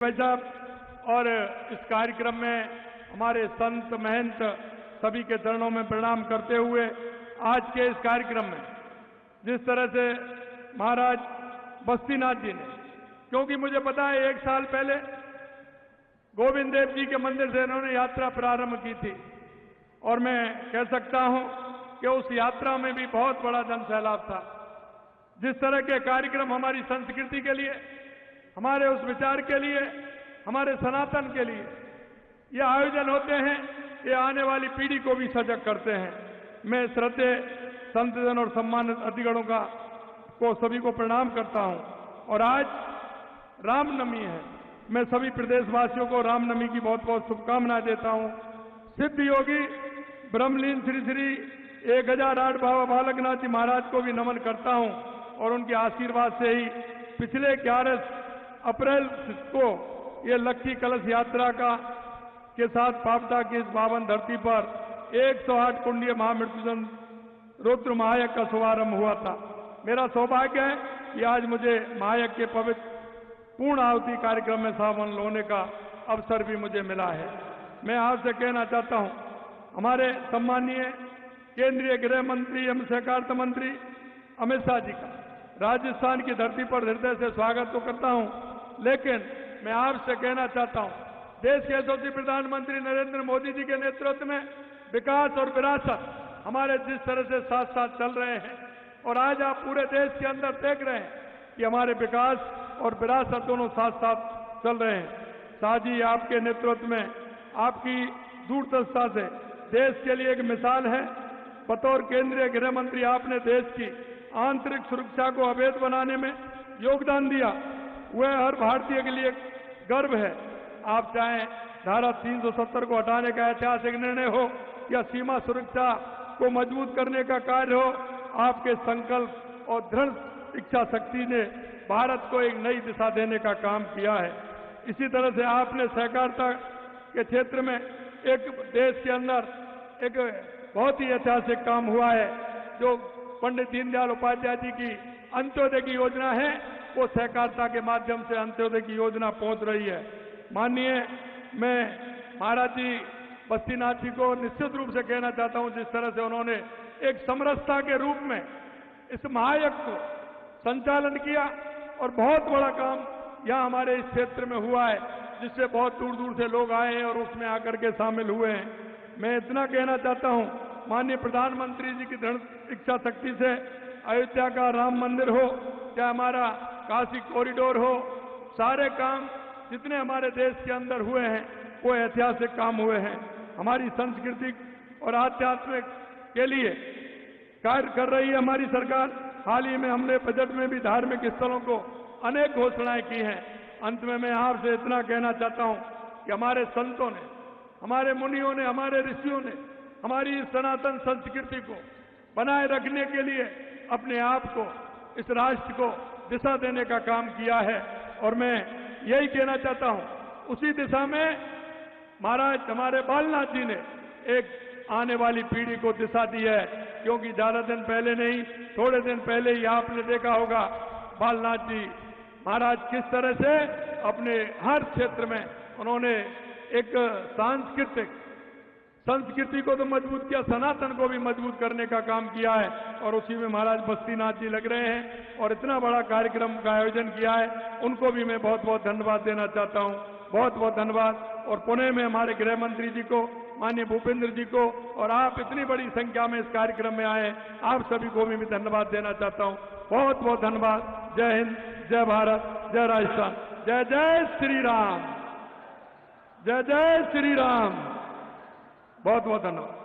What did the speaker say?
भाई साहब, और इस कार्यक्रम में हमारे संत महंत सभी के चरणों में प्रणाम करते हुए आज के इस कार्यक्रम में जिस तरह से महाराज बस्तीनाथ जी ने, क्योंकि मुझे पता है 1 साल पहले गोविंद देव जी के मंदिर से इन्होंने यात्रा प्रारंभ की थी और मैं कह सकता हूं कि उस यात्रा में भी बहुत बड़ा जन सैलाब था। जिस तरह के कार्यक्रम हमारी संस्कृति के लिए, हमारे उस विचार के लिए, हमारे सनातन के लिए ये आयोजन होते हैं, ये आने वाली पीढ़ी को भी सजग करते हैं। मैं श्रद्धेय संतजन और सम्मानित अतिथिगणों को सभी को प्रणाम करता हूं। और आज रामनवमी है। मैं सभी प्रदेशवासियों को रामनवमी की बहुत बहुत शुभकामनाएं देता हूं। सिद्ध योगी ब्रह्मलीन श्री श्री 1008 बाबा बालकनाथ जी महाराज को भी नमन करता हूं और उनके आशीर्वाद से ही पिछले 11 अप्रैल को ये लक्की कलश यात्रा के साथ पावटा की इस पावन धरती पर 108 कुंडीय महामृत्युंजय रुद्र महायज्ञ का शुभारंभ हुआ था। मेरा सौभाग्य है कि आज मुझे महायज्ञ के पवित्र पूर्ण आहुति कार्यक्रम में शामिल होने का अवसर भी मुझे मिला है। मैं आपसे कहना चाहता हूं, हमारे सम्मानीय केंद्रीय गृह मंत्री एवं सहकारिता मंत्री अमित शाह जी का राजस्थान की धरती पर हृदय से स्वागत तो करता हूं, लेकिन मैं आपसे कहना चाहता हूं, देश के यशस्वी प्रधानमंत्री नरेंद्र मोदी जी के नेतृत्व में विकास और विरासत हमारे जिस तरह से साथ साथ चल रहे हैं और आज आप पूरे देश के अंदर देख रहे हैं कि हमारे विकास और विरासत दोनों साथ साथ चल रहे हैं। शाह जी आपके नेतृत्व में, आपकी दूरदर्शिता से देश के लिए एक मिसाल है। बतौर केंद्रीय गृह मंत्री आपने देश की आंतरिक सुरक्षा को अवैध बनाने में योगदान दिया, वह हर भारतीय के लिए गर्व है। आप चाहे धारा 370 को हटाने का ऐतिहासिक निर्णय हो या सीमा सुरक्षा को मजबूत करने का कार्य हो, आपके संकल्प और दृढ़ इच्छा शक्ति ने भारत को एक नई दिशा देने का काम किया है। इसी तरह से आपने सहकारिता के क्षेत्र में एक देश के अंदर एक बहुत ही ऐतिहासिक काम हुआ है। जो पंडित दीनदयाल उपाध्याय जी की अंत्योदय की योजना है, वो सहकारिता के माध्यम से अंत्योदय की योजना पहुंच रही है। माननीय, मैं महाराज जी बस्तीनाथ जी को निश्चित रूप से कहना चाहता हूं, जिस तरह से उन्होंने एक समरसता के रूप में इस महायज्ञ को संचालन किया और बहुत बड़ा काम यहां हमारे इस क्षेत्र में हुआ है, जिससे बहुत दूर दूर से लोग आए हैं और उसमें आकर के शामिल हुए हैं। मैं इतना कहना चाहता हूं, माननीय प्रधानमंत्री जी की दृढ़ इच्छा शक्ति से अयोध्या का राम मंदिर हो, चाहे हमारा काशी कॉरिडोर हो, सारे काम जितने हमारे देश के अंदर हुए हैं वो ऐतिहासिक काम हुए हैं। हमारी संस्कृति और आध्यात्मिक के लिए कार्य कर रही है हमारी सरकार। हाल ही में हमने बजट में भी धार्मिक स्थलों को अनेक घोषणाएं की हैं। अंत में मैं आपसे इतना कहना चाहता हूं कि हमारे संतों ने, हमारे मुनियों ने, हमारे ऋषियों ने हमारी सनातन संस्कृति को बनाए रखने के लिए अपने आप को, इस राष्ट्र को दिशा देने का काम किया है और मैं यही कहना चाहता हूं, उसी दिशा में महाराज हमारे बालनाथ जी ने एक आने वाली पीढ़ी को दिशा दी है। क्योंकि ज्यादा दिन पहले नहीं, थोड़े दिन पहले ही आपने देखा होगा बालनाथ जी महाराज किस तरह से अपने हर क्षेत्र में उन्होंने एक सांस्कृतिक संस्कृति को तो मजबूत किया, सनातन को भी मजबूत करने का काम किया है और उसी में महाराज बस्तीनाथ जी लग रहे हैं और इतना बड़ा कार्यक्रम का आयोजन किया है। उनको भी मैं बहुत बहुत धन्यवाद देना चाहता हूं, बहुत बहुत धन्यवाद। और पुणे में हमारे गृह मंत्री जी को, माननीय भूपेंद्र जी को, और आप इतनी बड़ी संख्या में इस कार्यक्रम में आए, आप सभी को भी मैं धन्यवाद देना चाहता हूं। बहुत बहुत धन्यवाद। जय हिंद, जय भारत, जय राजस्थान, जय जय श्री राम, जय जय श्री राम। बहुत बहुत धन्यवाद।